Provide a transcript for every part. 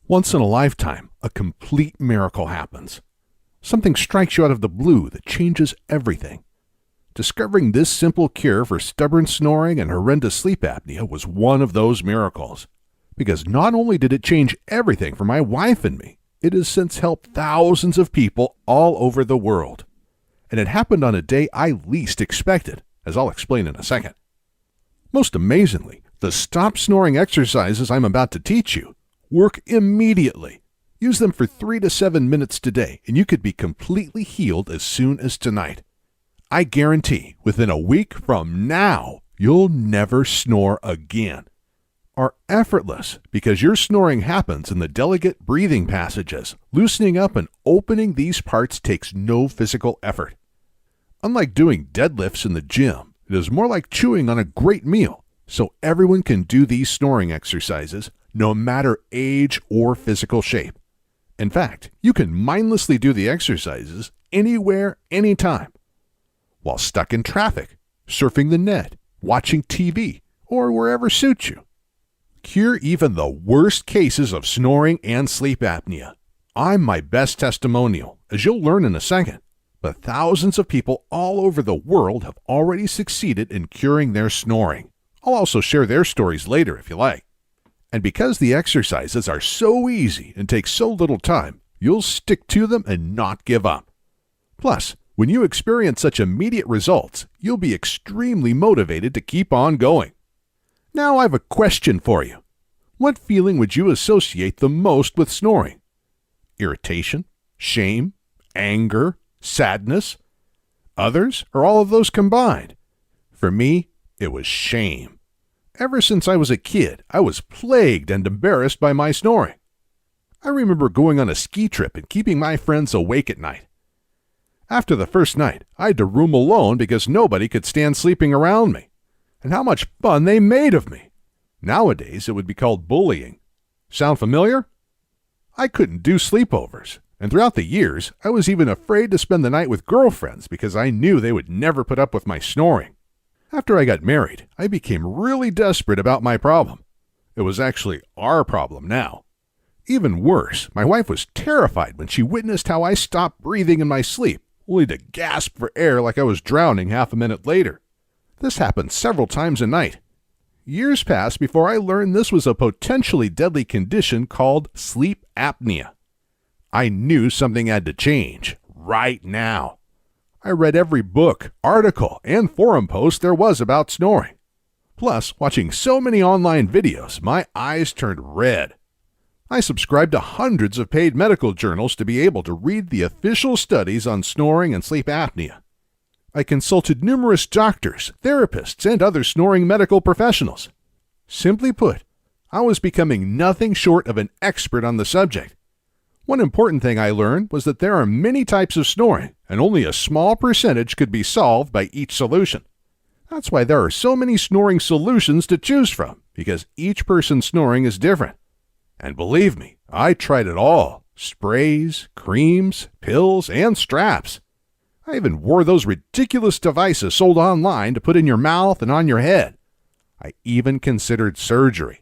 Once in a lifetime, a complete miracle happens. Something strikes you out of the blue that changes everything. Discovering this simple cure for stubborn snoring and horrendous sleep apnea was one of those miracles. Because not only did it change everything for my wife and me, it has since helped thousands of people all over the world. And it happened on a day I least expected, as I'll explain in a second. Most amazingly, the Stop Snoring exercises I'm about to teach you work immediately. Use them for 3 to 7 minutes today, and you could be completely healed as soon as tonight. I guarantee within a week from now, you'll never snore again. Are effortless because your snoring happens in the delicate breathing passages. Loosening up and opening these parts takes no physical effort. Unlike doing deadlifts in the gym, it is more like chewing on a great meal, so everyone can do these snoring exercises no matter age or physical shape. In fact, you can mindlessly do the exercises anywhere, anytime. While stuck in traffic, surfing the net, watching TV, or wherever suits you. Cure even the worst cases of snoring and sleep apnea. I'm my best testimonial, as you'll learn in a second, but thousands of people all over the world have already succeeded in curing their snoring. I'll also share their stories later if you like. And because the exercises are so easy and take so little time, you'll stick to them and not give up. Plus, when you experience such immediate results, you'll be extremely motivated to keep on going. Now I have a question for you. What feeling would you associate the most with snoring? Irritation, shame, anger, sadness? Others, or all of those combined? For me, it was shame. Ever since I was a kid, I was plagued and embarrassed by my snoring. I remember going on a ski trip and keeping my friends awake at night. After the first night, I had to room alone because nobody could stand sleeping around me. And how much fun they made of me. Nowadays, it would be called bullying. Sound familiar? I couldn't do sleepovers, and throughout the years, I was even afraid to spend the night with girlfriends because I knew they would never put up with my snoring. After I got married, I became really desperate about my problem. It was actually our problem now. Even worse, my wife was terrified when she witnessed how I stopped breathing in my sleep, only to gasp for air like I was drowning half a minute later. This happened several times a night. Years passed before I learned this was a potentially deadly condition called sleep apnea. I knew something had to change, right now. I read every book, article, and forum post there was about snoring. Plus, watching so many online videos, my eyes turned red. I subscribed to hundreds of paid medical journals to be able to read the official studies on snoring and sleep apnea. I consulted numerous doctors, therapists, and other snoring medical professionals. Simply put, I was becoming nothing short of an expert on the subject. One important thing I learned was that there are many types of snoring, and only a small percentage could be solved by each solution. That's why there are so many snoring solutions to choose from, because each person's snoring is different. And believe me, I tried it all. Sprays, creams, pills, and straps. I even wore those ridiculous devices sold online to put in your mouth and on your head. I even considered surgery.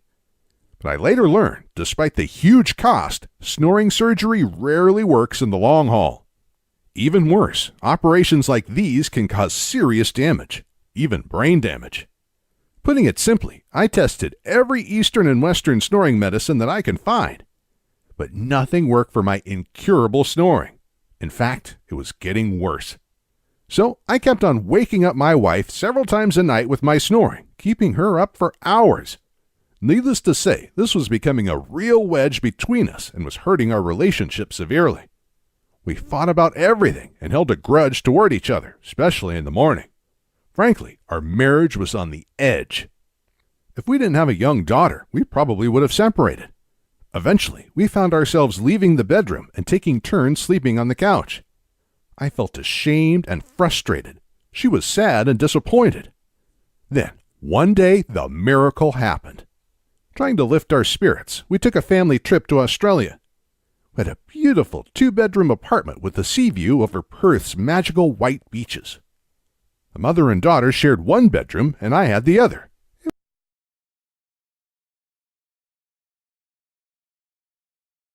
But I later learned, despite the huge cost, snoring surgery rarely works in the long haul. Even worse, operations like these can cause serious damage, even brain damage. Putting it simply, I tested every Eastern and Western snoring medicine that I can find, but nothing worked for my incurable snoring. In fact, it was getting worse. So I kept on waking up my wife several times a night with my snoring, keeping her up for hours. Needless to say, this was becoming a real wedge between us and was hurting our relationship severely. We fought about everything and held a grudge toward each other, especially in the morning. Frankly, our marriage was on the edge. If we didn't have a young daughter, we probably would have separated. Eventually, we found ourselves leaving the bedroom and taking turns sleeping on the couch. I felt ashamed and frustrated. She was sad and disappointed. Then, one day, the miracle happened. Trying to lift our spirits, we took a family trip to Australia. We had a beautiful 2-bedroom apartment with a sea view over Perth's magical white beaches. The mother and daughter shared one bedroom, and I had the other.